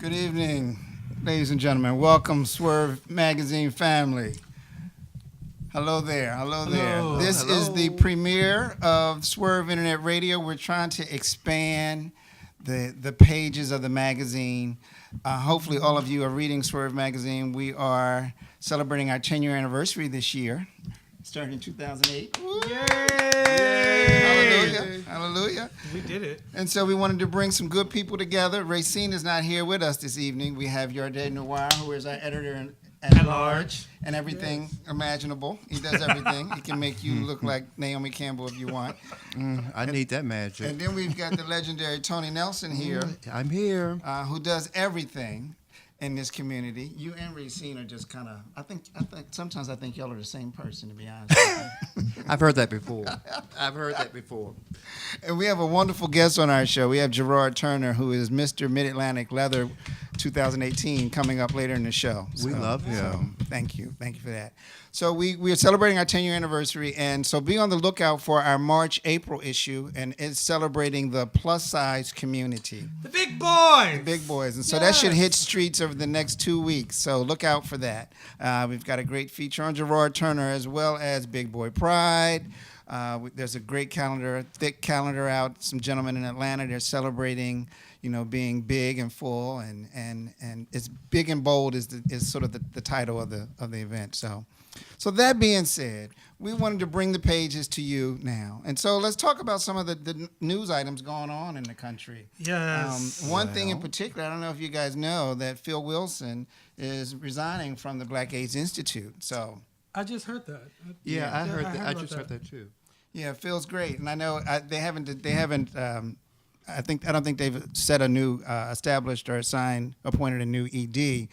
Good evening, ladies and gentlemen. Welcome, Swerv Magazine family. Hello there. Hello there. Hello. This Hello. is the premiere of Swerve Internet Radio. We're trying to expand the pages of the magazine. Hopefully all of you are reading Swerve Magazine. We are celebrating our 10-year anniversary this year, starting in 2008. Woo! Hallelujah. Hallelujah. We did it. And so we wanted to bring some good people together. Racine is not here with us this evening. We have Yardé Noir, who is our editor at large and everything imaginable. He does everything. He can make you look like Naomi Campbell if you want. I need that magic. And then we've got the legendary Tony Nelson here. I'm here. Who does everything in this community. You and Racine are just kind of, I think sometimes I think y'all are the same person, to be honest with you. I've heard that before. And we have a wonderful guest on our show. We have Gerard Turner, who is Mr. Mid-Atlantic Leather 2018, coming up later in the show. We love him. Thank you for that. So we are celebrating our 10-year anniversary, and so be on the lookout for our March-April issue, and it's celebrating the plus-size community. The big boys. The big boys. And so that should hit streets over the next 2 weeks, so look out for that. We've got a great feature on Gerard Turner as well as Big Boy Pride. There's a great calendar, thick calendar out. Some gentlemen in Atlanta, they're celebrating, being big and full, and it's big and bold is sort of the title of the event. So that being said, we wanted to bring the pages to you now. And so let's talk about some of the news items going on in the country. Yes. One thing in particular, I don't know if you guys know, that Phil Wilson is resigning from the Black AIDS Institute. So I just heard that. Yeah, I heard that. I about just heard that too. yeah, Phil's great, and I know they haven't. I don't think they've set a new established or appointed a new ED,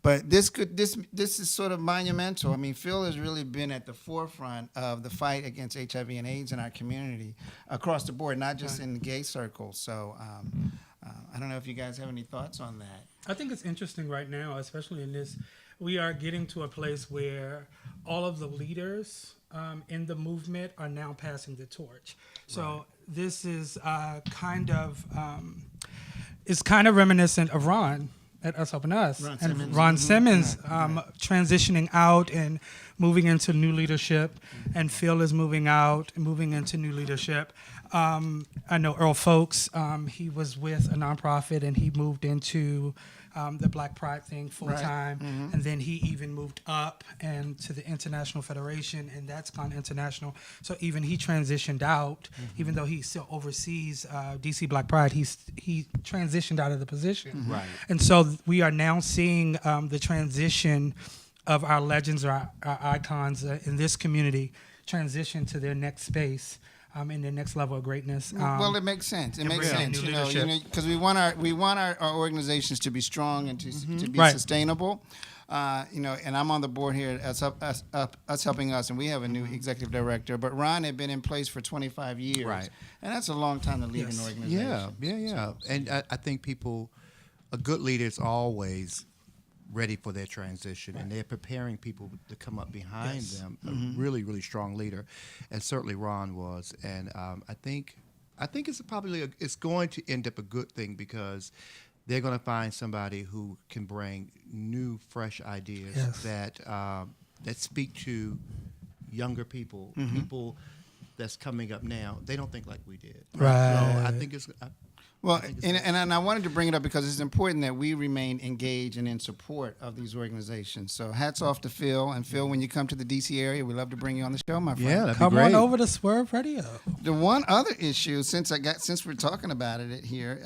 but this is sort of monumental. I mean, Phil has really been at the forefront of the fight against HIV and AIDS in our community across the board, not just in the gay circles. So I don't know if you guys have any thoughts on that. I think it's interesting right now, especially in this. We are getting to a place where all of the leaders in the movement are now passing the torch. So this is kind of reminiscent of Ron at Us Helping Us. Ron Simmons transitioning out and moving into new leadership, and Phil is moving out and moving into new leadership. I know Earl Folks, he was with a nonprofit and he moved into the Black Pride thing full time, and then he even moved up and to the International Federation, and that's gone international. So even he transitioned out, even though he still oversees DC Black Pride, he transitioned out of the position. Right. And so we are now seeing the transition of our legends or our icons in this community transition to their next space. In the next level of greatness. Well, it makes sense. It makes sense, because we want our organizations to be strong and to be sustainable. And I'm on the board here at Us Helping Us, and we have a new executive director. But Ron had been in place for 25 years, right? And that's a long time to lead an organization. Yeah. And I think a good leader is always ready for their transition, and they're preparing people to come up behind them. A really, really strong leader, and certainly Ron was. And I think it's probably it's going to end up a good thing, because they're going to find somebody who can bring new, fresh ideas that speak to younger people, people that's coming up now. They don't think like we did. Right. So I think it's. Well, and I wanted to bring it up because it's important that we remain engaged and in support of these organizations. So hats off to Phil. And Phil, when you come to the D.C. area, we'd love to bring you on the show, my friend. Yeah, that'd Come be great. on over to Swerve Radio. The one other issue, since we're talking about it here,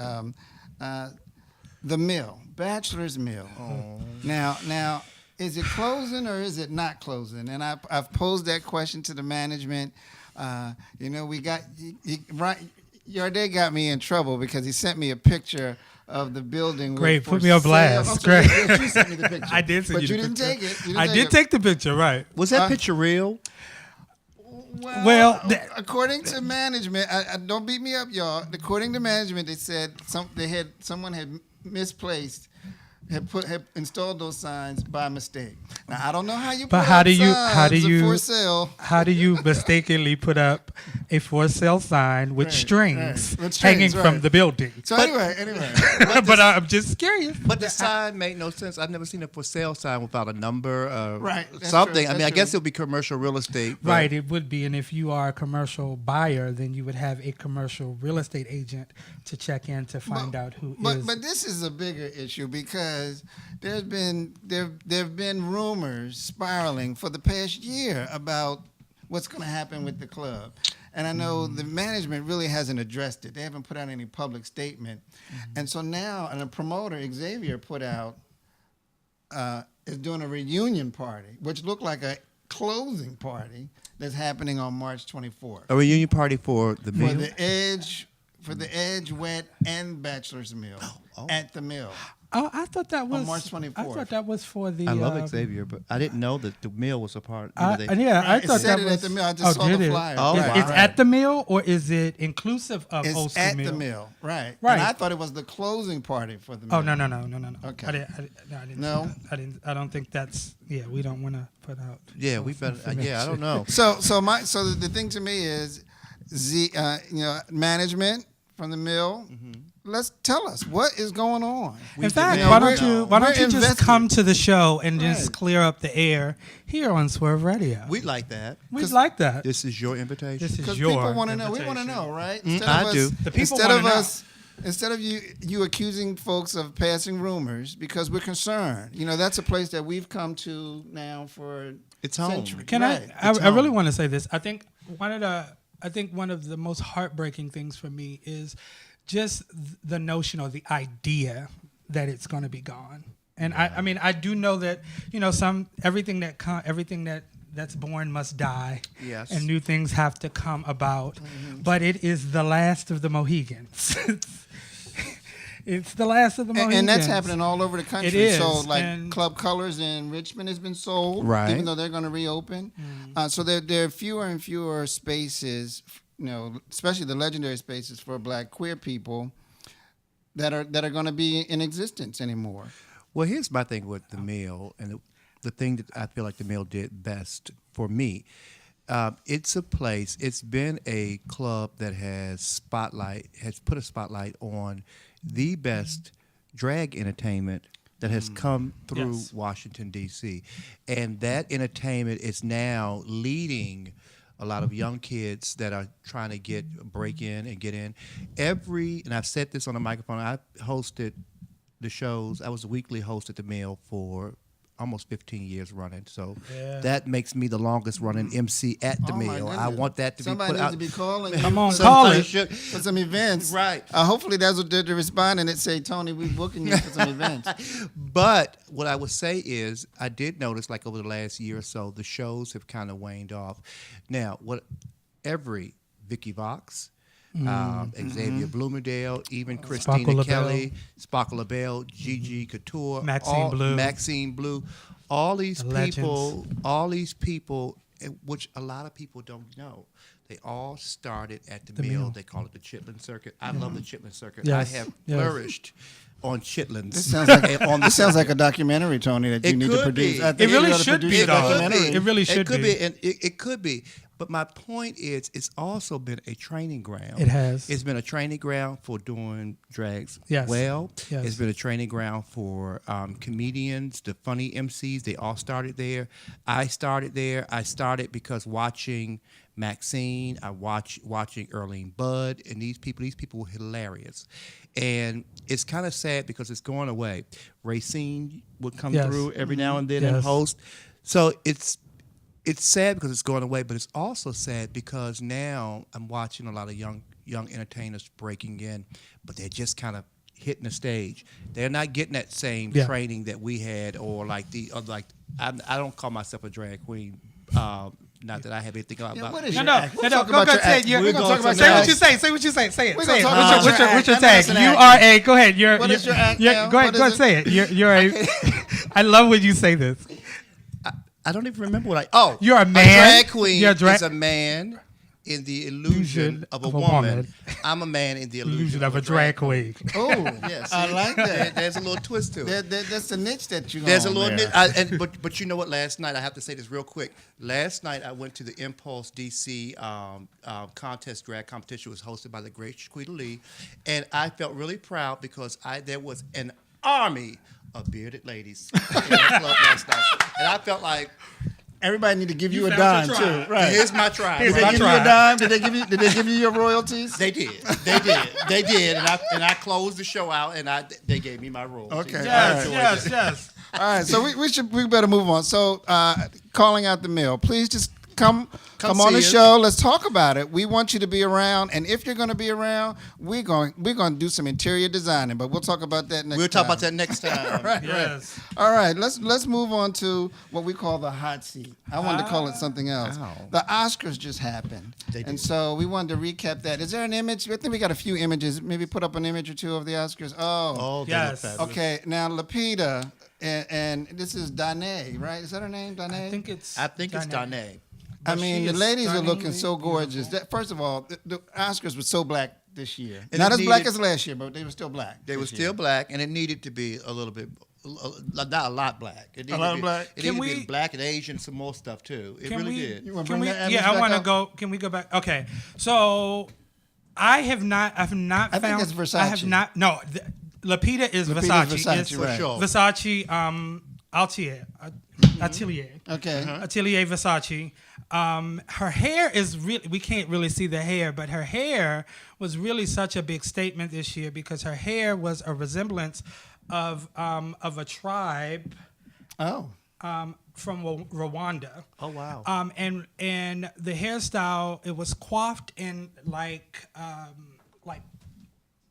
the mill, Bachelor's Mill. Oh. Now, is it closing or is it not closing? And I've posed that question to the management. We got right. Yardé got me in trouble because he sent me a picture of the building. Great, put me on blast. Great. You sent me the picture. I did send but you you the didn't picture. take it. I did take the picture, right. Was that picture real? Well, according to management, don't beat me up, y'all. According to management, they said someone had misplaced have installed those signs by mistake. Now I don't know how you. But put how up do you signs for sale? how do you mistakenly put up a for sale sign with strings With strings, hanging from right. the building? So anyway, But I'm just curious. But the sign made no sense. I've never seen a for sale sign without a number, Right, that's something. true, I mean, that's I guess true. it would be commercial real estate. But Right, it would be. And if you are a commercial buyer, then you would have a commercial real estate agent to check in to find out who is. But this is a bigger issue because there've been rumors spiraling for the past year about what's going to happen with the club. And I know the management really hasn't addressed it. They haven't put out any public statement. And so now, and a promoter, Xavier, put out, is doing a reunion party, which looked like a closing party that's happening on March 24th. a reunion party for the meal. For the Edge, Wet, and Bachelor's Meal at the Mill. Oh, I thought that was March 24th. I thought that was for the. I love Xavier, but I didn't know that the meal was a part. I It thought said that it was at the Mill. I just saw did the it? flyer. Oh, Right, wow. It's at the Mill, or is it inclusive of It's hosting at meal? the Mill, right? Right. And I thought it was the closing party for the Mill. Oh no. Okay. I didn't. No? see that. I didn't. I don't think that's. Yeah, we don't want to put out. Yeah, we better. Yeah, I don't know. So the thing to me is, management from the Mill. Let's tell us what is going on. In fact, you know, why we're- don't you we're just invested. come to the show and just Right. clear up the air here on Swerve Radio? We'd like that. We'd like that. This is your invitation. This is Because your people want to know. We want to invitation. know, right? I do. The people Instead of wanna know. us. Instead of you accusing folks of passing rumors, because we're concerned. That's a place that we've come to now for It's home. centuries. Can Right. I really want to say this. I think one of the most heartbreaking things for me is just the notion or the idea that it's going to be gone. And I mean, I do know that everything that's born must die. Yes. And new things have to come about. But it is the last of the Mohegans. It's the last of the Mohegans. And that's happening all over the country. It is, So, and- Club Colors in Richmond has been sold, Right. even though they're going to reopen. So there are fewer and fewer spaces, especially the legendary spaces for Black queer people that are going to be in existence anymore. Well, here's my thing with the meal, and the thing that I feel like the meal did best for me. It's a place. It's been a club that has put a spotlight on the best drag entertainment that has come through Yes. Washington, D.C. And that entertainment is now leading a lot of young kids that are trying to break in and get in. And I've said this on the microphone, I hosted the shows. I was a weekly host at the Mill for almost 15 years running. So that makes me the longest running MC at the Oh, my Mill. I goodness. want that to Somebody be put needs out. to be calling. Come you on, for call some- it. for some events. Right. Hopefully that's what they're responding and say, Tony, we're booking you for some events. But what I would say is, I did notice, like over the last year or so, the shows have kind of waned off. Now, every Vicky Vox, Xavier Bloomingdale, even Christina Sparkle Kelly, Sparkle LaBelle, Gigi Couture, Maxine Blue. all these The people, which a lot of people don't know. They all started at the Mill. They call it the Chitlin Circuit. I love the Chitlin Circuit. Yes, I have yes. flourished on Chitlins. This sounds like a documentary, Tony, that you It need to could produce. be. I think It really you ought to should produce be, a though. documentary. It really should It could be. be, and it could be. But my point is, it's also been a training ground. It has. It's been a training ground for doing drags Yes. well. Yes. It's been a training ground for comedians, the funny MCs. They all started there. I started there. I started because watching Maxine, watching Earlene Budd, and these people were hilarious. And it's kind of sad because it's going away. Racine would come Yes. through every now and then and Yes. host. So it's sad because it's going away, but it's also sad because now I'm watching a lot of young entertainers breaking in, but they're just kind of hitting the stage. They're not getting that same training that we had, or I don't call myself a drag queen. Not that I have anything about. Yeah, what is No, your no, act? We'll no, talk go about ahead. your Say act. it. We're gonna talk about Say your what act. you say. Say what you say. Say it. We're Say gonna it. talk about your What's your act. what's your Now tag? that's an You act. are a. Go ahead. What is your act Go now? ahead. What Go ahead. is Say it. You're a. I love when you say this. I don't even remember what You're a man. A drag queen You're a is a man in the illusion of a woman. I'm a man in the illusion of a drag queen. Oh, Yes, I like that. There's a little twist to it. That's a niche that you. There's a little niche, but you know what? Last night, I have to say this real quick. Last night, I went to the Impulse DC contest. Drag competition was hosted by the great Shaquita Lee, and I felt really proud because there was an army of bearded ladies in that club last night, and I felt like. Everybody need to give you a dime too, right? Here's my tribe. Did they give you a dime? Did they give you your royalties? They did. They did. And I closed the show out, and they gave me my royalties. Okay. Yes. All right. So we better move on. So calling out the mill. Please just come on the show. Let's talk about it. We want you to be around, and if you're going to be around, we're going to do some interior designing. But we'll talk about that next time. We'll talk about that next time. Right. Yes. All right. Let's move on to what we call the hot seat. I wanted to call it something else. Wow. The Oscars just happened, and so we wanted to recap that. Is there an image? I think we got a few images. Maybe put up an image or two of the Oscars. Oh, yes. okay. Now Lupita and this is Danae, right? Is that her name? Danae. I think it's Danae. I mean, the ladies are looking so stunningly gorgeous. First of all, the Oscars were so black this year. And Not it as black needed- as last year, but they were still black. They were still black, and it needed to be a little bit, not a lot black. It needed lot to be, black? It needed to be black and Asian, some more stuff too. It really did. You wanna Can bring we? that image Yeah, I back want to up? go. Can we go back? Okay, so I have not I found. think it's Versace. I have not. No, Lapita is Lupita's Versace. It's right. sure. Versace. Atelier. Okay. Atelier Versace. Her hair is really, we can't really see the hair, but her hair was really such a big statement this year because her hair was a resemblance of a tribe Oh. from Rwanda. Oh wow. And the hairstyle, it was coiffed in like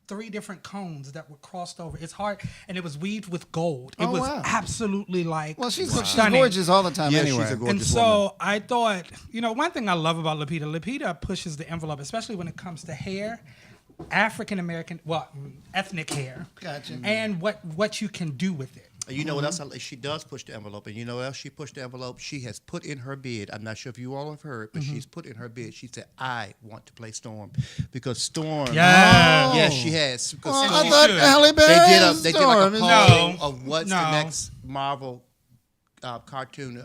3 different cones that were crossed over. It's hard, and it was weaved with gold. It Oh, was wow. absolutely like Well, she's stunning. gorgeous all the time Yeah, anyway. she's a gorgeous And so I thought, one thing I love about Lupita pushes the envelope, especially when it comes to hair, African American, ethnic hair, Gotcha. and what you can do with it. You know what else? She does push the envelope, and you know what else she pushed the envelope? She has put in her bid. I'm not sure if you all have heard, but she's put in her bid. She said, "I want to play Storm because Storm." Yeah. Yes, she has. Because Well, Storm- I thought should. Halle Berry they did is like a Storm, isn't poll it? of what's No. the next Marvel cartoon,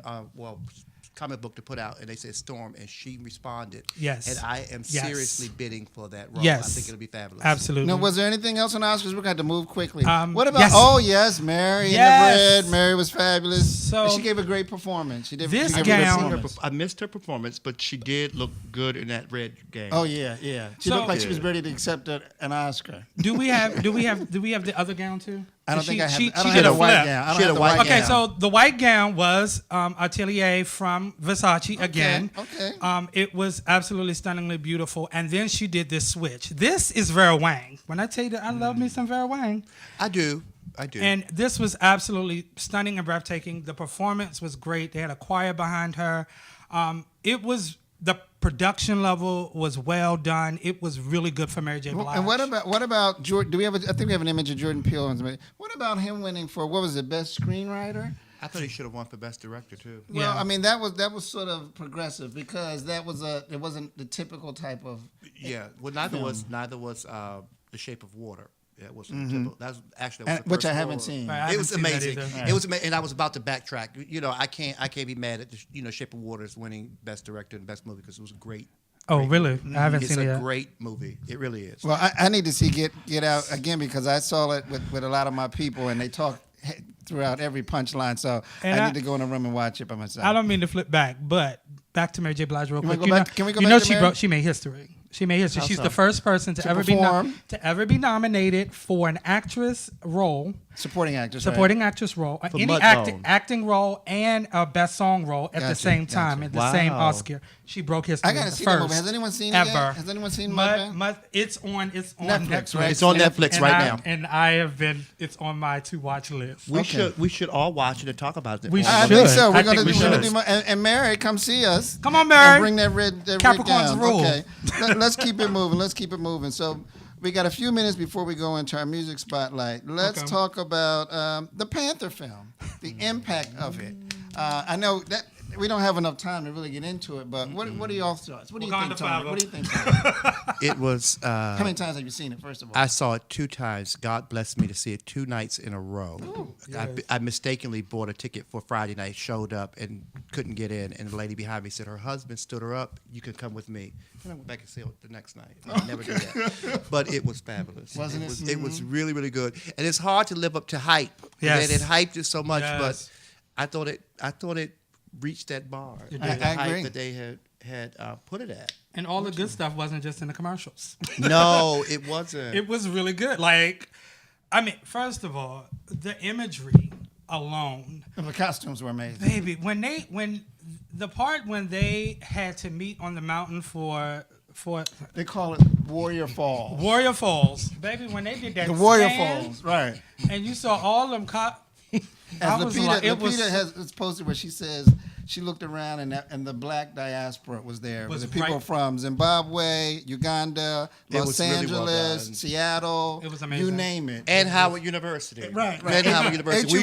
comic book to put out, and they said Storm, and she responded. Yes. And I am Yes. seriously bidding for that role. Yes. I think it'll be fabulous. Absolutely. Now, was there anything else on the Oscars? We're going to have to move quickly. What about? yes. Oh, yes, Mary in the Yes. red. Mary was fabulous. So- And she gave a great performance. She did. This she gave a good gown- performance. I missed her performance, but she did look good in that red game. Oh yeah. She So- looked like she was ready to accept an Oscar. Do we have the other gown too? I don't think I have. She I don't did have a a white flip. gown. I don't She had have a the white white Okay, gown. so the white gown was Atelier from Versace again. Okay. It was absolutely stunningly beautiful, and then she did this switch. This is Vera Wang. When I tell you that I love me some Vera Wang, I do. and this was absolutely stunning and breathtaking. The performance was great. They had a choir behind her. The production level was well done. It was really good for Mary J. Blige. And what about Jordan? Do we have? I think we have an image of Jordan Peele. What about him winning for what was it? Best screenwriter? I thought he should have won for best director too. Well, Yeah. I mean that was sort of progressive because it wasn't the typical type of. Yeah. Well, neither was The Shape of Water. That was typical. That was actually the Which first I haven't role. seen. Right, I It was haven't seen that amazing. either. It was amazing, and I was about to backtrack. I can't be mad at Shape of Water is winning best director and best movie because it was a great. Oh, really? I haven't It's seen it a yet. great movie. It really is. Well, I need to see Get Out again because I saw it with a lot of my people and they talk throughout every punchline. So And I need to go in a room and watch it by myself. I don't mean to flip back, but back to Mary J. Blige real Can we quick. go back- can we go you back know to she Mary? she made history. She made history. How She's so? the first person to To ever perform? be nominated for an actress role, Supporting actress. supporting actress role, For any Mudbone. acting role, and a best song role at the Gotcha, same time gotcha. at the same Wow. Oscar. She broke history. I gotta the see first that movie. Has anyone seen it ever. yet? Has anyone seen Mud? Mudbound? It's on Netflix, right? It's on Netflix And right I- now. and I have been. It's on my to watch list. We Okay. should all watch it and talk about it. We on I should. the- think so. I We're think gonna we do should. more. And Mary, come see us. Come on, And Mary. bring that red Capricorn's gown. rule. Okay. Let's keep it moving. Let's keep it moving. So we got a few minutes before we go into our music spotlight. Let's talk about the Panther film, the impact of it. I know that we don't have enough time to really get into it. But what are y'all thoughts? What do you think, Tony? What do you think? It was. How many times have you seen it? First of all, I saw it 2 times. God blessed me to see it 2 nights in a row. I mistakenly bought a ticket for Friday night, showed up, and couldn't get in. And the lady behind me said her husband stood her up. You can come with me. And I went back and saw it the next night. I never did that. But it was fabulous. Wasn't it? It was really, really good. And it's hard to live up to hype. Yes. They hyped it so much, Yes. but I thought it reached that bar. It The did. I hype agree. that they had put it at. And all the good stuff wasn't just in the commercials. No, it wasn't. It was really good. Like, I mean, first of all, the imagery alone, the costumes were amazing. baby. When they had to meet on the mountain for They call it Warrior Falls. Warrior Falls, baby. When they did that, The Warrior stand, Falls, right? and you saw all them As was Lupita, like, it was Lupita has it's posted where she says she looked around and the black diaspora was there. Was the people right- from Zimbabwe, Uganda, It Los was really well Angeles, done. Seattle. It was amazing. You name it. And Howard University. Right. And Howard University.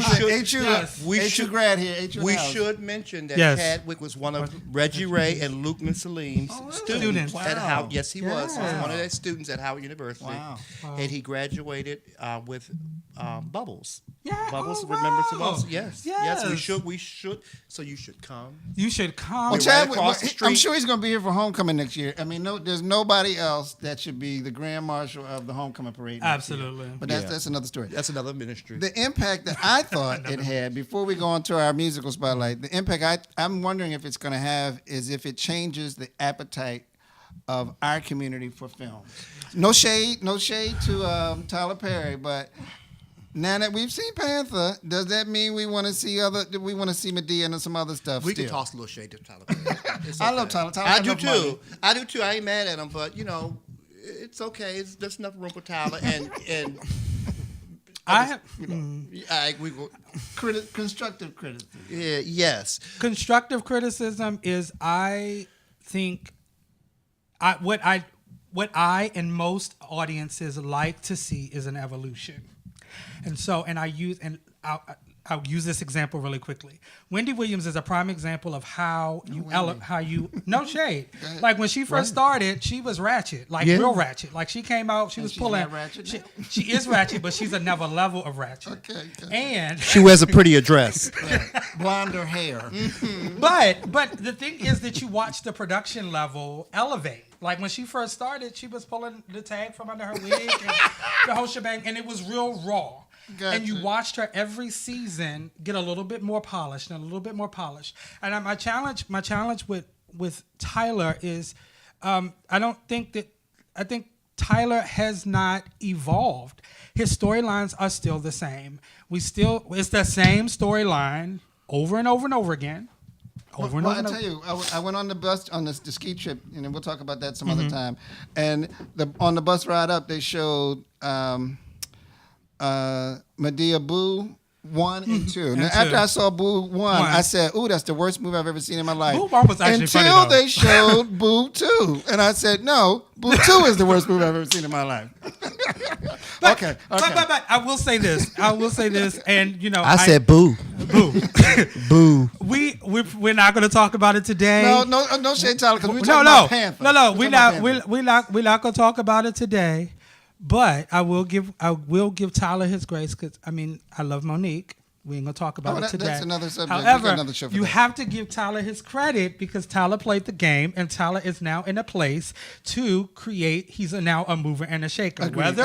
We should grad here. We should mention that Yes. Chadwick was one of Reggie Ray and Luke Salim's students Wow. at Howard. Yes, he was. He was Yeah. one of their students at Howard University. Wow. And he graduated with Bubbles. Yeah. Bubbles, Oh, remember wow. Bubbles? Yes. Yes. We should. So you should come. You should come. Well, Right Chadwick, across the I'm street. sure he's going to be here for homecoming next year. I mean, there's nobody else that should be the grand marshal of the homecoming parade. next year. Absolutely. But Yeah. that's another story. That's another ministry. The impact that I thought it had, before we go on to our musical spotlight, the impact I'm wondering if it's going to have is if it changes the appetite of our community for films. No shade to Tyler Perry, but now that we've seen Panther, does that mean we want to see Medea and some other stuff? We still? can toss a little shade to Tyler Perry. It's I love okay. Tyler. Tyler I got do enough money. too. I do too. I ain't mad at him, but it's okay. There's enough room for Tyler, and I have we go. Constructive criticism. Yeah, yes. constructive criticism is I think what I and most audiences like to see is an evolution. And so, I'll use this example really quickly. Wendy Williams is a prime example of how you no shade. Like when she first started, she was ratchet, like real ratchet. Like she came out, she was she's pulling. not ratchet now? She is ratchet, but she's another level of ratchet. Okay. And She wears a prettier dress. Blonder hair. but the thing is that you watch the production level elevate. Like when she first started, she was pulling the tag from under her wig and the whole shebang, and it was real raw. Gotcha. And you watched her every season get a little bit more polished and a little bit more polished. And my challenge with Tyler is, I think Tyler has not evolved. His storylines are still the same. It's the same storyline over and over and over again. Well, I tell you, I went on the bus on the ski trip, and we'll talk about that some other time. And on the bus ride up, they showed Medea Boo 1 and 2. Now, after I saw Boo 1, I said, "Ooh, that's the worst movie I've ever seen in my life." Boo 1 was actually funny, until though. they showed Boo 2, and I said, "No, Boo 2 is the worst movie I've ever seen in my life." Okay. But I will say this. And I said boo. boo. Boo. We're not going to talk about it today. No shade, Tyler, because we're talking about Panther. We're not going to talk about it today. But I will give Tyler his grace because I love Monique. We ain't gonna talk about it today. That's another subject. We However, got another show for you that. have to give Tyler his credit because Tyler played the game, and Tyler is now in a place to create. He's now a mover and a shaker. Agreed. Whether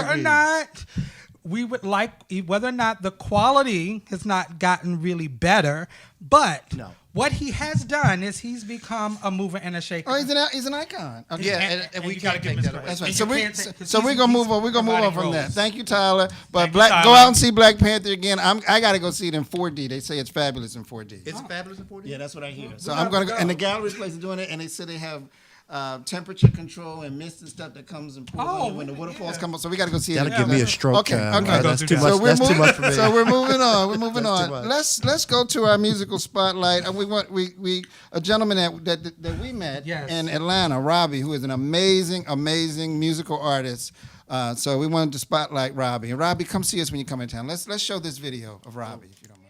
or not the quality has not gotten really better, but No. what he has done is he's become a mover and a shaker. Oh, he's an icon. Okay. Yeah, and we you gotta can't give take him his that away. That's And right. you So can't take- 'cause we're gonna move on. We're gonna move on providing from that. roles. Thank you, Tyler. But Thank you, Tyler. go out and see Black Panther again. I gotta go see it in 4D. They say it's fabulous in 4D. Is it fabulous in 4D? Yeah, that's what I hear. So We I'm got gonna to go, go. and the gallery place is doing it, and they say they have temperature control and mist and stuff that comes and pours Oh, on when the yeah. waterfalls come up. So we gotta go see That'll it. give me a That's- stroke. Okay, time. okay. That's Go too do much. that. That's too much for me. So we're moving on. We're moving That's too on. much. Let's go to our musical spotlight. And we a gentleman that we met Yes. in Atlanta, Robbie, who is an amazing musical artist. So we wanted to spotlight Robbie. And Robbie, come see us when you come in town. Let's show this video of Robbie, if you don't mind.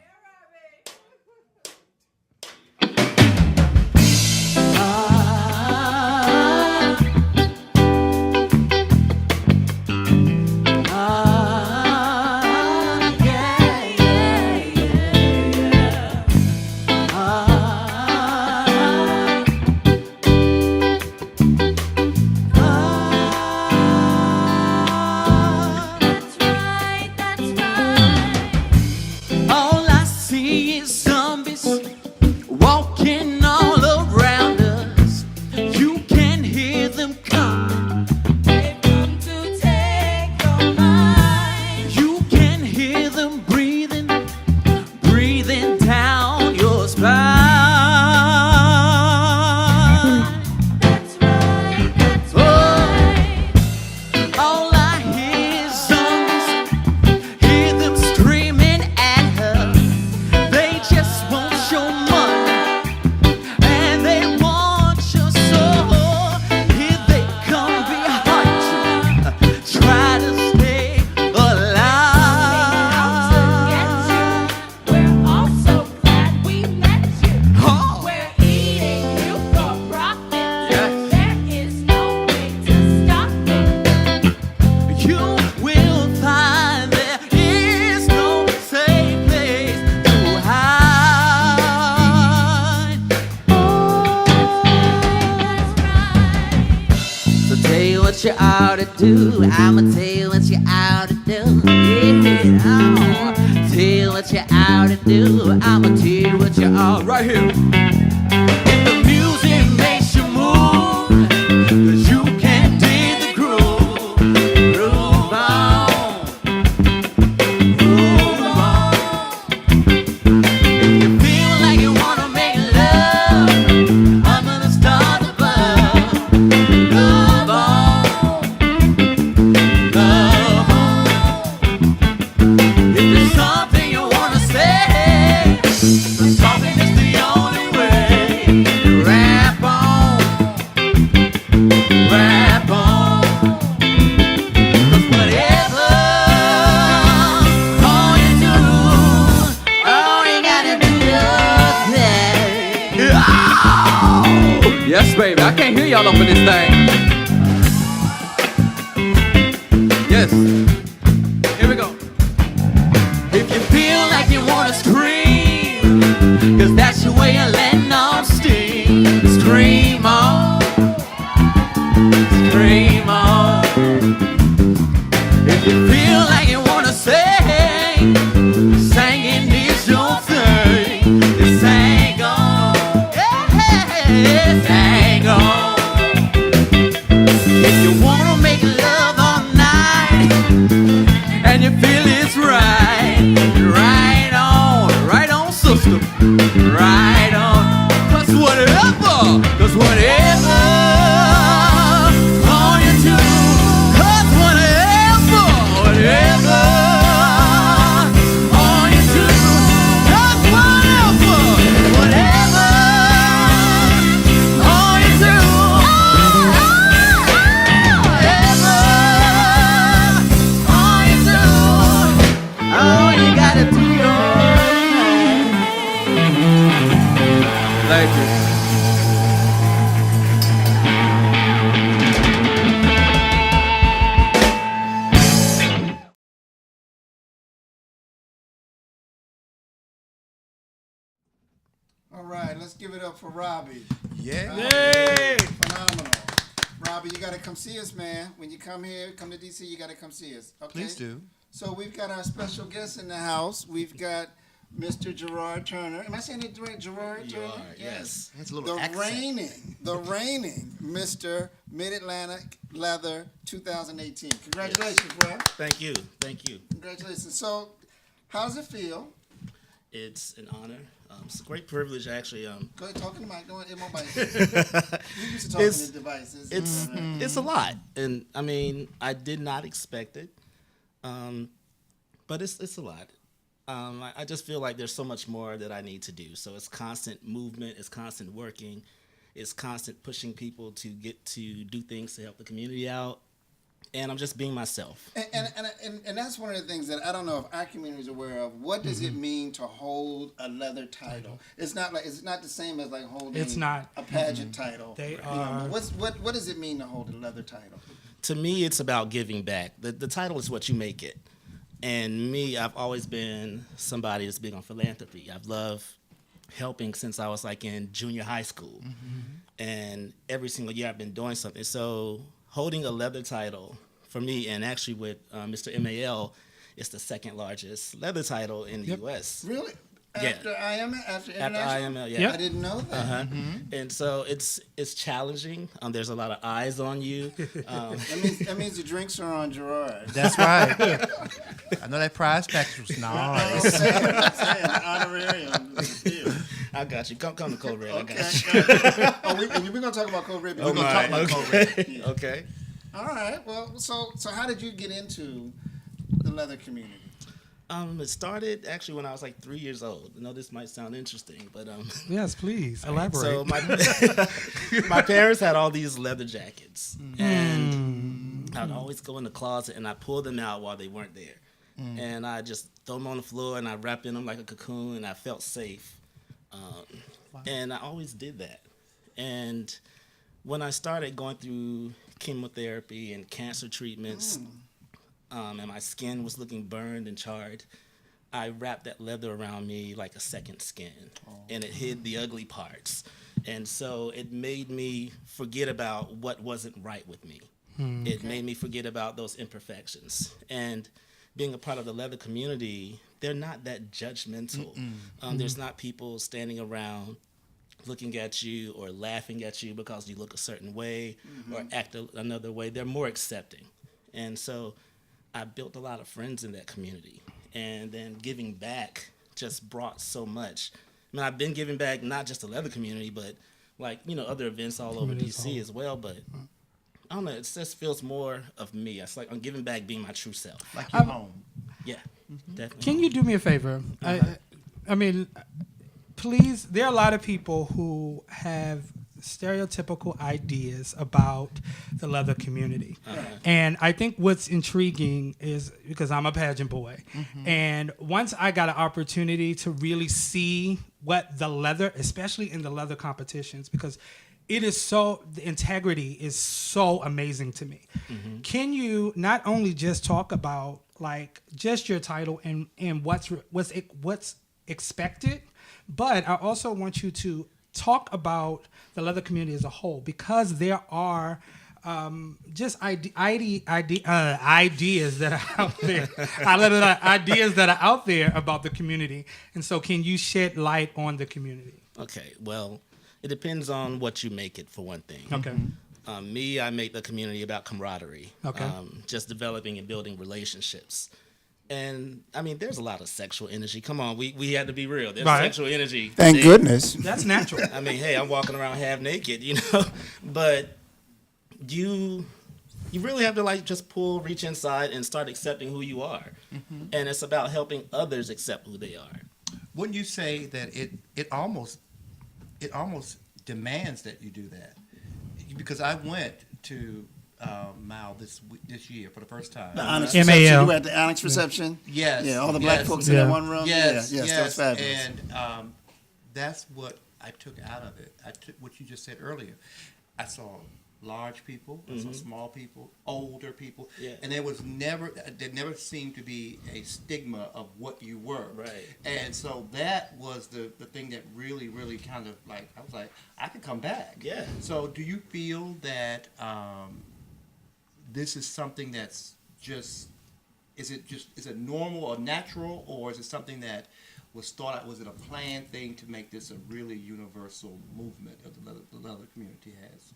tell you what you ought to do. I'ma tell you what you ought to do. Yeah, I'ma tell you what you ought to do. I'ma tell you what you ought. Right here. If the music makes you move, 'cause you can't dig the groove. Groove on. Groove on. If you feel like you wanna make love under the stars above, love on. Love on. If there's something you wanna say, talking is the only way. Rap on. Rap on. 'Cause whatever all you do, all you gotta do is say, oh! Yes, baby. I can't hear y'all up in this thing. Yes. Here we go. If you feel like you wanna scream, 'cause that's your way of letting off steam, scream on. Scream on. If you feel like you wanna sing, singing is your thing. Sing on. Yeah, sing on. If you wanna make love all night and you feel it's right, right on, sister, right on. 'Cause whatever, all you do, 'cause whatever, all you do, 'cause whatever, all you do, whatever, all you do, all you gotta do your thing. Thank you. All right, let's give it up for Robbie. Yeah. Phenomenal. Robbie, you got to come see us, man. When you come here, come to DC, you got to come see us. Okay? Please do. So we've got our special guest in the house. We've got Mr. Gerard Turner. Am I saying it right? Gerard Turner? Yes. It's a little accent. The reigning Mr. Mid-Atlantic Leather 2018. Congratulations, bro. Thank you. Thank you. Congratulations. So, how does it feel? It's an honor. It's a great privilege, actually. Go ahead, talk in the mic. Go ahead, in my mic. You used to talk in the devices. It's a lot, and I mean, I did not expect it, but it's a lot. I just feel like there's so much more that I need to do. So it's constant movement, it's constant working, it's constant pushing people to get to do things to help the community out. And I'm just being myself. And that's one of the things that I don't know if our community is aware of. What does it mean to hold a leather title? It's not the same as like holding a pageant title. They are. What does it mean to hold a leather title? To me, it's about giving back. The title is what you make it. And me, I've always been somebody that's big on philanthropy. I've loved helping since I was like in junior high school. And every single year I've been doing something. So holding a leather title for me, and actually with Mr. MAL, it's the second largest leather title in the U.S. Really? Yeah. After IML? After IML, yeah. Yep. I didn't know that. And so it's challenging. There's a lot of eyes on you. That means the drinks are on Gerard. That's right. I know that prize package was nice. I'm saying, honorarium. I got you. Come to Code Red. Okay. I got you. We're gonna talk about Code Red. Oh, We're gonna talk about Code Red. Yeah. Okay. All right. Well, so how did you get into the leather community? It started actually when I was like 3 years old. I know this might sound interesting, but Yes, please elaborate. so my parents had all these leather jackets, and I'd always go in the closet and I pull them out while they weren't there, and I just throw them on the floor and I wrap in them like a cocoon, and I felt safe, and I always did that. And when I started going through chemotherapy and cancer treatments, and my skin was looking burned and charred, I wrapped that leather around me like a second skin, and it hid the ugly parts. And so it made me forget about what wasn't right with me. It made me forget about those imperfections. And being a part of the leather community, they're not that judgmental. There's not people standing around looking at you or laughing at you because you look a certain way or act another way. They're more accepting. And so I built a lot of friends in that community. And then giving back just brought so much. I mean, I've been giving back not just the leather community, but like, other events all over DC as well. But I don't know, it just feels more of me. It's like I'm giving back being my true self. Like your home. Yeah, definitely. Can you do me a favor? I mean, please, there are a lot of people who have stereotypical ideas about the leather community. And I think what's intriguing is, because I'm a pageant boy, and once I got an opportunity to really see what the leather, especially in the leather competitions, because it is so, the integrity is so amazing to me. Can you not only just talk about like just your title and what's expected, but I also want you to talk about the leather community as a whole, because there are just ideas that are out there. Ideas that are out there about the community. And so can you shed light on the community? Okay, well, it depends on what you make it, for one thing. Okay. Me, I make the community about camaraderie. Okay. Just developing and building relationships. And, I mean, there's a lot of sexual energy. Come on, we had to be real. There's sexual energy. Thank goodness. That's natural. I mean, hey, I'm walking around half naked, But you really have to, like, just reach inside and start accepting who you are. And it's about helping others accept who they are. Wouldn't you say that it almost demands that you do that? Because I went to Mao this year for the first time. The Onyx MAL. reception. You were at the Onyx reception? Yes. Yeah, all the black folks in that one room? Yes, yes, that was fabulous. And that's what I took out of it. I took what you just said earlier. I saw large people, I saw small people, older people, and there never seemed to be a stigma of what you were. Right. And so that was the thing that really, really kind of like, I was like, I could come back. Yeah. So do you feel that this is something that's is it normal or natural, or is it something that was it a planned thing to make this a really universal movement that the leather community has?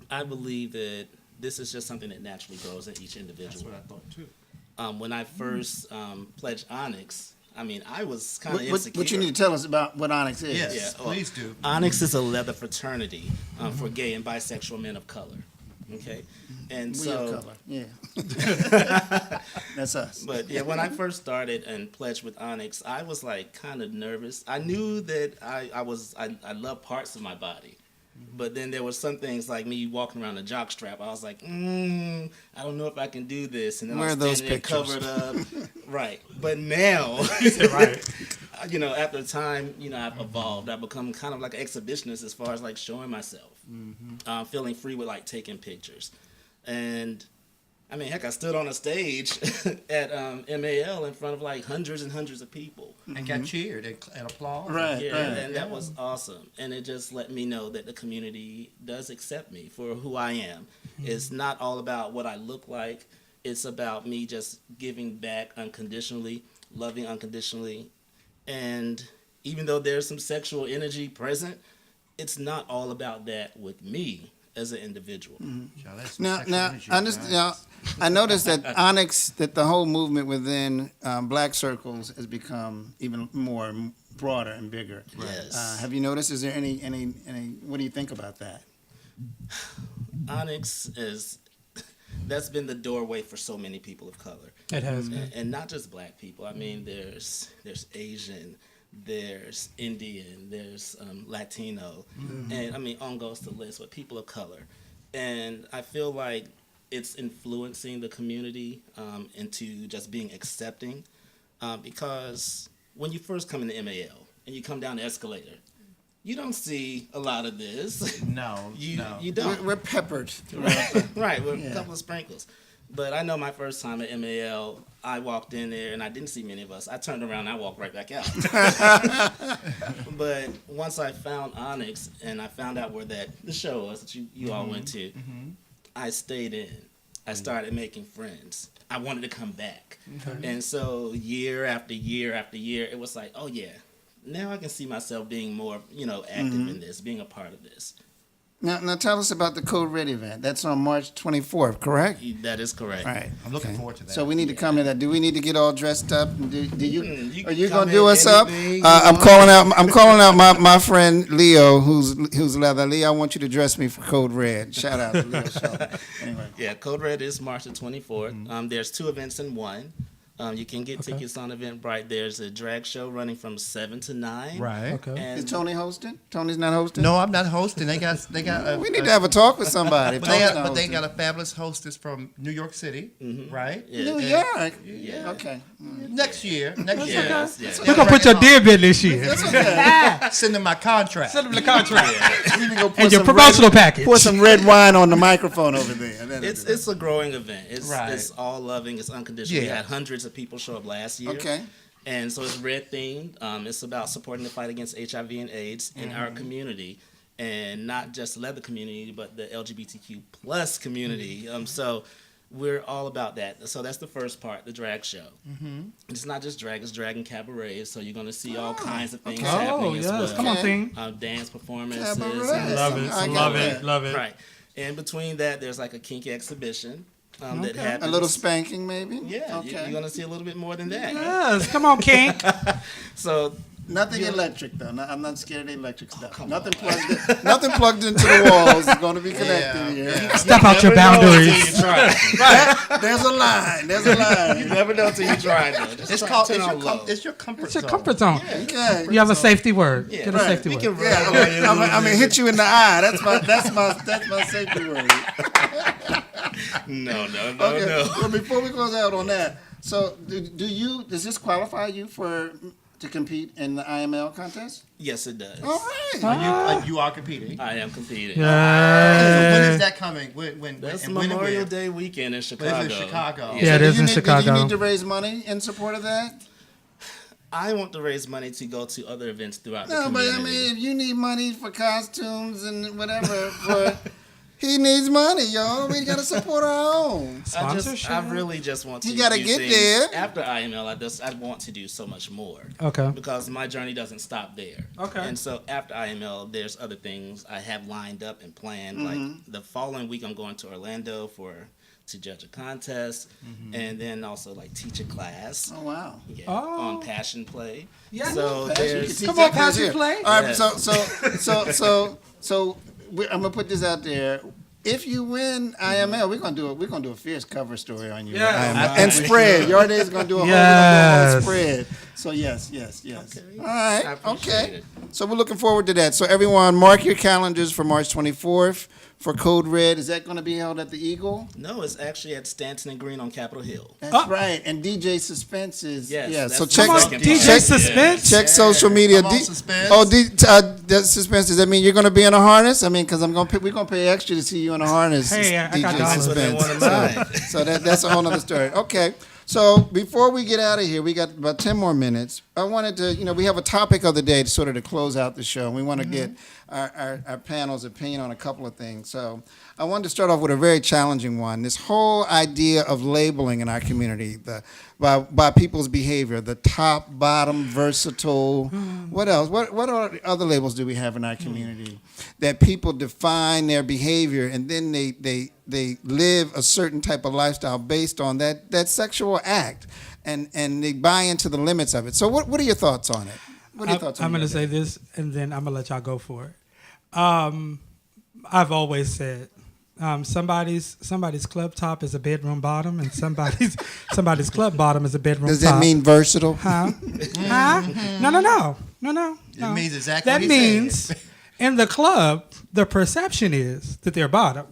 I believe that this is just something that naturally grows in each individual. That's what I thought too. When I first pledged Onyx, I mean, I was kind of insecure. What you need to tell us about what Onyx is? Yes, please do. Onyx is a leather fraternity for gay and bisexual men of color. Okay, and We so of color. Yeah. That's us. But yeah, when I first started and pledged with Onyx, I was like kind of nervous. I knew that I love parts of my body. But then there were some things like me walking around a jock strap. I was like, I don't know if I can do this. And then Where I are was those standing there pictures? covered up. Right. But now, Right. After time, I've evolved. I've become kind of like an exhibitionist as far as like showing myself, feeling free with like taking pictures. And I mean, heck, I stood on a stage at MAL in front of like hundreds and hundreds of people. And got cheered and applauded. Right, Yeah, right. and that was awesome. And it just let me know that the community does accept me for who I am. It's not all about what I look like. It's about me just giving back unconditionally, loving unconditionally. And even though there's some sexual energy present, it's not all about that with me as an individual. Child, that's some Now, sexual energy, now, I noticed that Onyx, that the whole movement within black circles has become even more broader and bigger. Yes. Have you noticed? Is there any? What do you think about that? Onyx that's been the doorway for so many people of color. It has been. And not just black people. I mean, there's Asian, there's Indian, there's Latino, and I mean, on goes the list with people of color. And I feel like it's influencing the community into just being accepting, because when you first come into MAL and you come down the escalator, you don't see a lot of this. No, You no. don't. We're peppered. Right, with a couple of sprinkles. But I know my first time at MAL, I walked in there and I didn't see many of us. I turned around and I walked right back out. But once I found Onyx and I found out where the show was that you all went to, I stayed in. I started making friends. I wanted to come back. And so year after year after year, it was like, oh yeah, now I can see myself being more, active in this, being a part of this. Now tell us about the Code Red event. That's on March 24th, correct? That is correct. All right. I'm looking forward to that. So we need to come to that. Do we need to get all dressed up? Do you? You Are you can gonna come do in us up? anything you I'm want. calling out my friend Leo, who's leather. Leo, I want you to dress me for Code Red. Shout out to Leo Sheldon. Anyway. Yeah, Code Red is March the 24th. There's 2 events in one. You can get tickets on Eventbrite. There's a drag show running from 7 to 9. Right. Okay. And Is Tony hosting? Tony's not hosting? No, I'm not hosting. They got. We need to have a talk with somebody. if But they Tony's got, not but they hosting. got a fabulous hostess from New York City, right? Yeah. New and- York. Yeah. Okay. Next year. Yes, yes. We're going to put your dib in this year. That's okay. Send them my contract. Send them the contract. We need to go pour And your some promotional package. Pour some red wine on the microphone over there. And then It's a growing event. Right. It's all loving. It's unconditional. We Yeah. had hundreds of people show up last year. Okay. And so it's red themed. It's about supporting the fight against HIV and AIDS in our community, and not just the leather community, but the LGBTQ plus community. So we're all about that. So that's the first part, the drag show. It's not just drag; it's drag and cabaret. So you're going to see all kinds of things Oh, happening as yes. well. Come on, thing. Dance performances. Cabaret. Love it. I got Love that. it. Love it. Right. In between that, there's like a kinky exhibition that happens. A little spanking, maybe? Yeah, Okay. you're going to see a little bit more than that. Yes. Come on, Kink. So Nothing electric, though. No, I'm not scared of the electric stuff. come Nothing plugged into the walls is going to be connected here. Step out your boundaries. There's a line. There's a line. You never know until you try, though. Just It's try- called. turn It's on your, low. it's your comfort It's your zone. comfort zone. Okay. You have a safety word. Yeah, Get a right. safety We word. can Yeah, I'm gonna hit you in the eye. That's my safety word. No. Okay. Well, before we close out on that, so does this qualify you to compete in the IML contest? Yes, it does. All right. You are competing. I am competing. So when Yeah. is that coming? When? That's and when and Memorial where? Day weekend in But Chicago. it's in Chicago. Yeah, it is in Do Chicago. you need to raise money in support of that? I want to raise money to go to other events throughout the No, but community. I mean, if you need money for costumes and whatever, he needs money, y'all. We gotta support our own. Sponsorship. I really just want to. You gotta do get things. there. After IML, I want to do so much more. Okay. Because my journey doesn't stop there. Okay. And so after IML, there's other things I have lined up and planned. Like the following week, I'm going to Orlando to judge a contest, and then also like teach a class. Oh wow. Yeah, Oh. on passion play. Yeah. So Passion, you can there's teach Come that on, class passion here. play. All right, Yes. so I'm gonna put this out there. If you win IML, we're gonna do a fierce cover story on you. Yes. IML. And spread. Your day's gonna do a whole Yes. spread. So yes. Okay. All right. I appreciate Okay. it. So we're looking forward to that. So everyone, mark your calendars for March 24th for Code Red. Is that going to be held at the Eagle? No, it's actually at Stanton and Green on Capitol Hill. That's right. And DJ Suspense is Yes, yeah. that's So the check Come on, second DJ part. Suspense. check social media. I'm on Suspense. That Suspense. Does that mean you're going to be in a harness? I mean, because we're going to pay extra to see you in a harness. Hey, I got DJ dollars. That's what they Suspense. want to buy. So that's a whole other story. Okay. So before we get out of here, we got about 10 more minutes. I wanted to, we have a topic of the day to sort of to close out the show. We want to get our panel's opinion on a couple of things. So I wanted to start off with a very challenging one. This whole idea of labeling in our community, by people's behavior, the top, bottom, versatile. What else? What other labels do we have in our community that people define their behavior and then they live a certain type of lifestyle based on that sexual act, and they buy into the limits of it. So what are your thoughts on it? What are your thoughts on I'm going to that? say this, and then I'm going to let y'all go for it. I've always said somebody's club top is a bedroom bottom, and somebody's club bottom is a bedroom Does top. that mean versatile? Huh? Huh? No. It means exactly That what he means said. in the club, the perception is that they're bottom.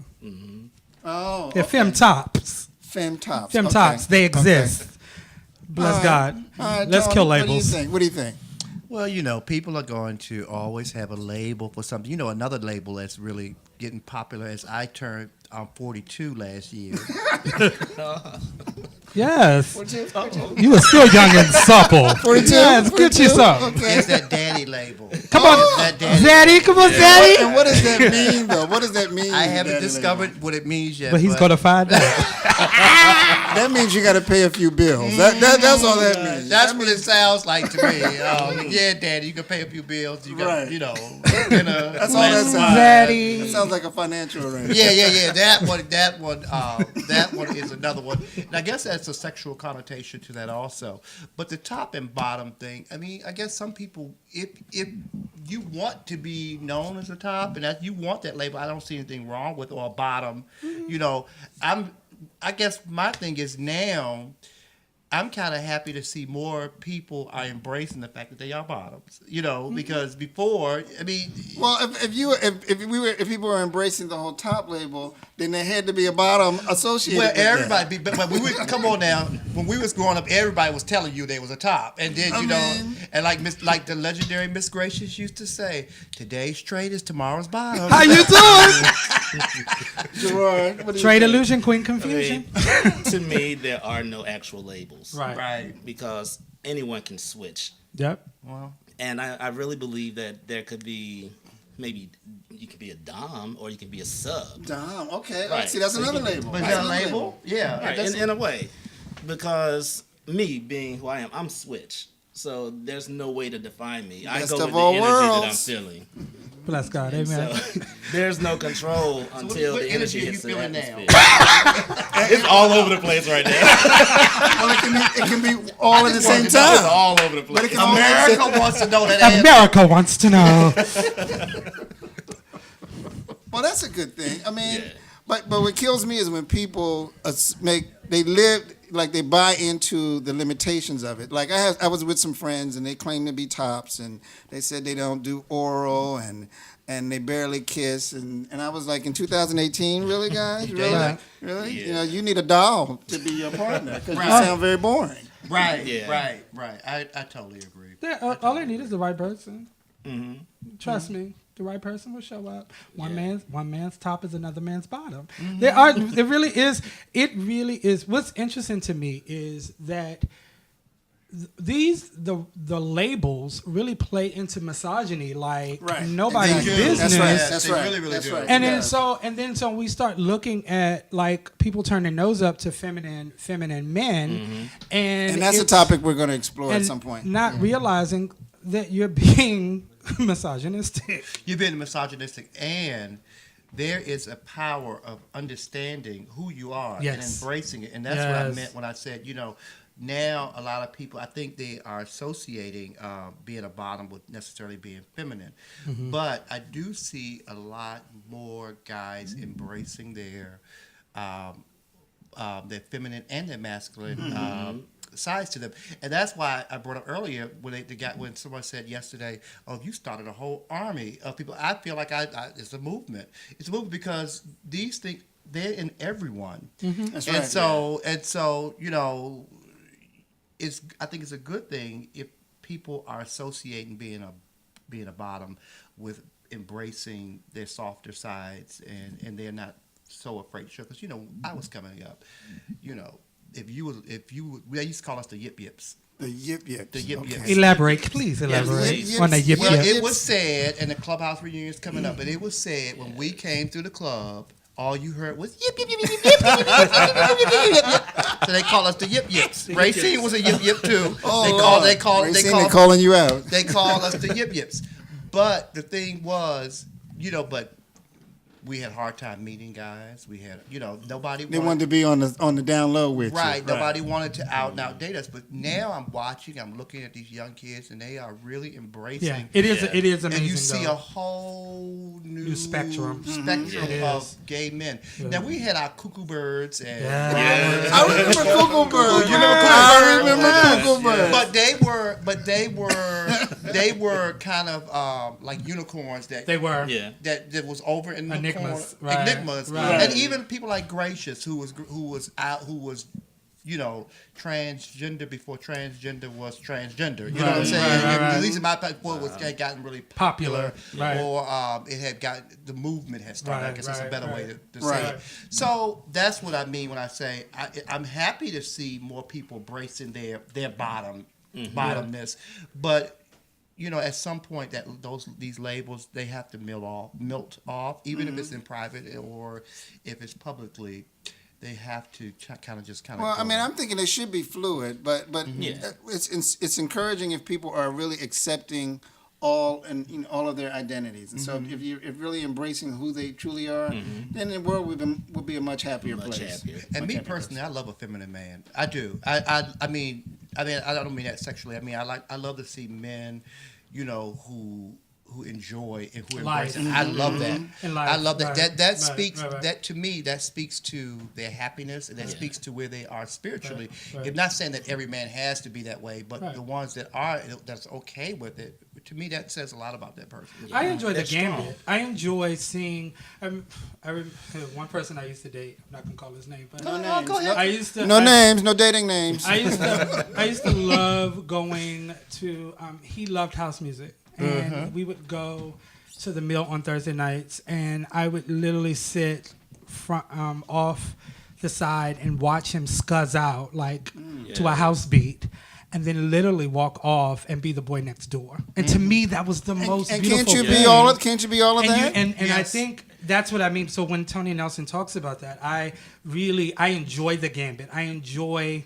Oh, They're femme tops. femme tops. Femme Okay. tops. They exist. Bless All right. God. All right, Let's Tony, kill What labels. do you think? Well, people are going to always have a label for something. Another label that's really getting popular as I I'm 42 last year. Yes. You were still young and supple. 42? Yes, get you some. It's that daddy label. Come on, That daddy. Zaddy. Come on, Zaddy. And what does that mean, though? What does that mean? I haven't daddy discovered what it means yet. But he's going to find out. That means you got to pay a few bills. That's all that means. That's what it sounds like to me. Yeah, daddy, you can pay a few bills. You got, Right. dinner. That's all that sounds. Zaddy. That sounds like a financial arrangement. Yeah. That one is another one. And I guess that's a sexual connotation to that also. But the top and bottom thing, I mean, I guess some people, if you want to be known as a top and that you want that label, I don't see anything wrong with, or a bottom. I guess my thing is now, I'm kind of happy to see more people are embracing the fact that they are bottoms, because before, I mean, Well, if people were embracing the whole top label, then there had to be a bottom associated well, with that. everybody, but when we come on now, when we was growing up, everybody was telling you they was a top, and then and like the legendary Miss Gracious used to say, today's straight is tomorrow's bottom. How you doing? Gerard, what do you Trade think? illusion, queen I confusion. mean, to me, there are no actual labels. Right. Because anyone can switch. Yep. Well, And I really believe that there could be, maybe you could be a dom or you can be a sub. Dom, okay. Right. See, that's So you another can- label. but That's that another label, yeah, Right, that's- in a way. Because me being who I am, I'm switch. So there's no way to define me. I Best go of with the all energy that I'm worlds. feeling. Bless God. Amen. So there's no control until what the energy energy are you hits the feeling now? atmosphere. It's all over the place right now. Well, it can be all at the same It's time. all over the But place. it can only America wants to know that. America wants to know. Well, that's a good thing. I mean, Yeah. but what kills me is when people they buy into the limitations of it. Like I was with some friends and they claim to be tops and they said they don't do oral and they barely kiss and I was like, in 2018, really, guys, really, Right. really, Yeah. you need a doll to be your partner because you Right. sound very boring. Right, Yeah. right. I totally agree. Yeah, all they need is the right person. Mm-hmm. Trust me, the right person will show up. One Yeah. man's top is another man's bottom. Mm-hmm. It really is. What's interesting to me is that the labels really play into misogyny like nobody's Exactly. business. That's They right. really, really That's do. right. And Yeah. then so we start looking at like people turn their nose up to feminine men, And that's a it's- topic we're going to explore at and some point. not realizing that you're being misogynistic. You've been misogynistic, and there is a power of understanding who you are and Yes. embracing it. And that's what I Yes. meant when I said, now a lot of people, I think they are associating being a bottom with necessarily being feminine. But I do see a lot more guys embracing their feminine and their masculine sides to them, and that's why I brought up earlier when someone said yesterday, "Oh, you started a whole army of people." I feel like it's a movement. It's a movement because these things, they're in everyone, That's and right. so I think it's a good thing if people are associating being a bottom with embracing their softer sides, and they're not so afraid to show. Because I was coming up, if you they used to call us the yip yips. The yip yips. The yip yips. Elaborate, please elaborate Yes. on the yip Well, yip. it was said, and the clubhouse reunion is coming up, but it was said when we came through the club, all you heard was yip yip yip yip yip yip yip yip yip yip yip yip. So they call us the yip yips. Racine was a yip yip too. They call They're calling you out. they call us the yip yips. But the thing was, but we had a hard time meeting guys. We had, nobody They wanted to be on the down low with you. Right. Nobody wanted to outdate us. But now I'm looking at these young kids, and they are really embracing. Yeah, it is amazing. And you see though. a whole new spectrum. spectrum of gay men. Now we had our cuckoo birds and I remember Cuckoo Bird. You remember I Cuckoo Bird? remember Cuckoo Bird. but they were kind of like unicorns that They were. Yeah. that was over in the Enigmas, corner. right, Enigmas, right. and even people like Gracious, who was transgender before transgender was transgender. You know what I'm saying? Right. At least in my before it was had gotten really popular, or it had got the movement had started. I guess that's a better way to say it. So that's what I mean when I say I'm happy to see more people embracing their bottomness, but. At some point these labels they have to melt off, even if it's in private or if it's publicly, they have to kind of. Well, I mean, I'm thinking they should be fluid, but it's encouraging if people are really accepting all of their identities, and so if you're really embracing who they truly are, then the world would be a much happier place. And me personally, I love a feminine man. I do. I mean, I don't mean that sexually. I mean, I love to see men, who enjoy and who embrace it. I love that. I love that. That speaks that to me. That speaks to their happiness, and that speaks to where they are spiritually. I'm not saying that every man has to be that way, but the ones that's okay with it. To me, that says a lot about that person. I enjoy the gambit. I enjoy seeing. I remember one person I used to date. I'm not gonna call his name, but Go ahead. I used to. No dating names. I used to love going to. He loved house music, and we would go to the Mill on Thursday nights, and I would literally sit off the side and watch him scuzz out to a house beat. And then literally walk off and be the boy next door. And to me, that was the most beautiful can't you thing. Can't you be all of that? And I think that's what I mean. So when Tony Nelson talks about that, I enjoy the gambit. I enjoy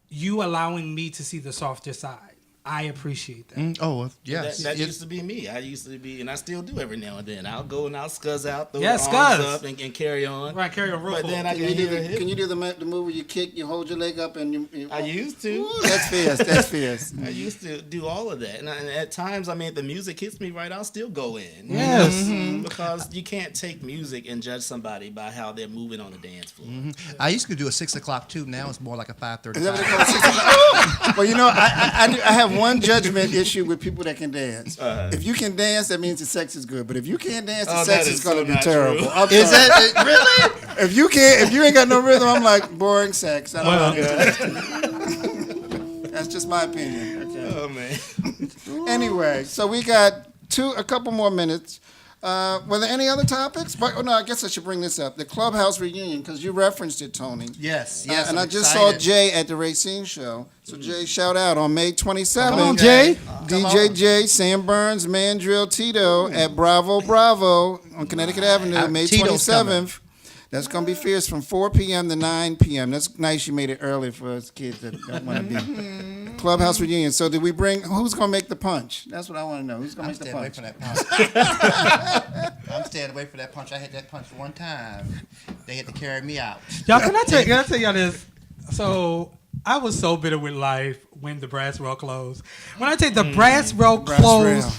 you allowing me to see the softer side. I appreciate that. Oh, yes. That used to be me. I used to be, and I still do every now and then. I'll go and I'll scuzz out, throw the arms up, and carry on. Right, carry on real But then I Can you do the move where you kick, you hold your leg up, and you I used to. Ooh, that's fierce. That's fierce. I used to do all of that, and at times, I mean, if the music hits me right, I'll still go in. Yes. Because you can't take music and judge somebody by how they're moving on the dance floor. I used to do a 6 o'clock too. Now it's more like a 5:30. Is that what they call it, 6 o'clock? Well, I have one judgment issue with people that can dance. If you can dance, that means the sex is good. But if you can't dance, the sex is going to be terrible. Is that really? If you ain't got no rhythm, I'm like boring sex. I don't want to. That's just my opinion. Okay. Oh man. Anyway, so we got a couple more minutes. Were there any other topics? No, I guess I should bring this up. The Clubhouse reunion, because you referenced it, Tony. Yes. And I just saw Jay at the Racine show. So Jay, shout out on May 27th. Come on, Jay. DJ Jay, Sam Burns, Mandrill, Tito at Bravo on Connecticut Avenue, May 27th. That's going to be fierce from 4 p.m. to 9 p.m. That's nice you made it early for us kids that don't want to be. Clubhouse reunion. So did we who's going to make the punch? That's what I want to know. Who's going to make the punch? I'm staying away from that punch. I had that punch one time. They had to carry me out. Y'all, can I tell y'all this? So I was so bitter with life when the Brass Rail closed. When I tell you the Brass Rail closed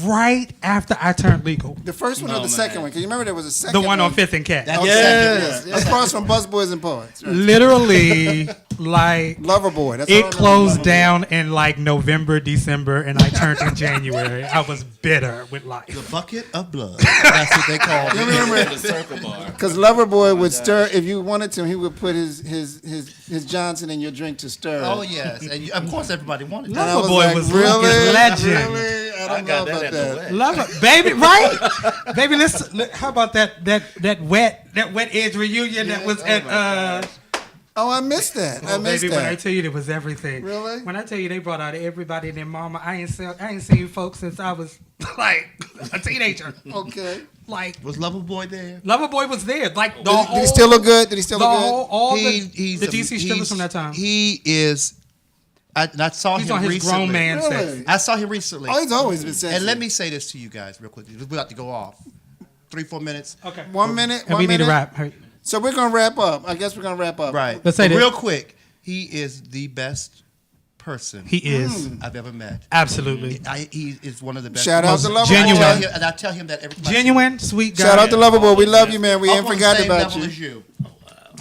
right after I turned legal. The first one or the second one? Because you remember there was a second The one on 5th and Cat. Yes. Across from Busboys and Poets. Right. Literally, Loverboy. That's it closed down in November, December, and I turned in January. I was bitter with life. The bucket of blood. That's what they call it. You remember The circle bar. Because Loverboy would stir, if you wanted to, he would put his Johnson in your drink to stir. Oh, yes. And of course, everybody wanted And that. I was Loverboy like, was really? legend. Really? I don't got know that about at the that. wedding. Love it, baby, right? Baby, how about that wet edge reunion that was at Oh, I missed that. I missed baby, that. when I tell you it was everything. Really? When I tell you they brought out everybody and their mama, I ain't seen folks since I was a teenager. Okay. Was Loverboy there? Loverboy was there. Did he still look good? Did he still look good? All the DC strippers from that time. He is. I saw He's him on his recently. grown man Really? sex. I saw him recently. Oh, he's always been sexy. And let me say this to you guys real quickly. We're about to go off. 3-4 minutes. Okay. 1 minute. And we need to wrap. So we're going to wrap up. I guess we're going to wrap up. Right. Let's say But this. real quick. He is the best person He is. I've ever met. Absolutely. He is one of the best. Shout out to Loverboy. genuine. And I tell him that every time. Genuine, sweet guy. Shout out to Loverboy. We love you, man. We ain't Up on the forgot same about level you. as you.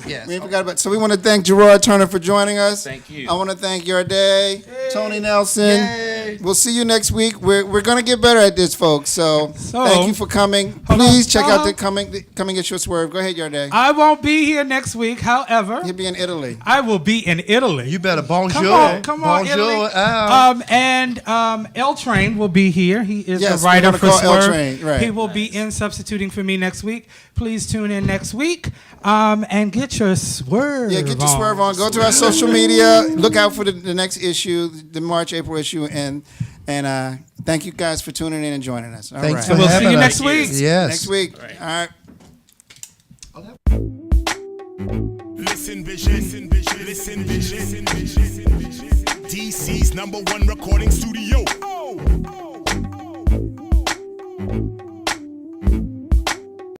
Yes. We ain't forgot about. So we want to thank Gerard Turner for joining us. Thank you. I want to thank Your Day, Tony Nelson, We'll see you next week. We're gonna get better at this, folks. So thank you for coming. Hold Please on. check out the coming at your Swerve. Go ahead, Yarday. I won't be here next week. However, He'll be in Italy. I will be in Italy. You better bonjour. Come on, bonjour. Italy. And L Train will be here. He is Yes, the writer we're for gonna call L Swerve. Train, right. He will be in substituting for me next week. Please tune in next week and get your Swerve. Yeah, get your Swerve on. Go to our social media. Look out for the next issue, the March, April issue, and thank you guys for tuning in and joining us. All Thanks right. for We'll see having you us. next week. Yes. Next week. Right. All right. Listen vision, listen vision, DC's #1 recording studio. Oh.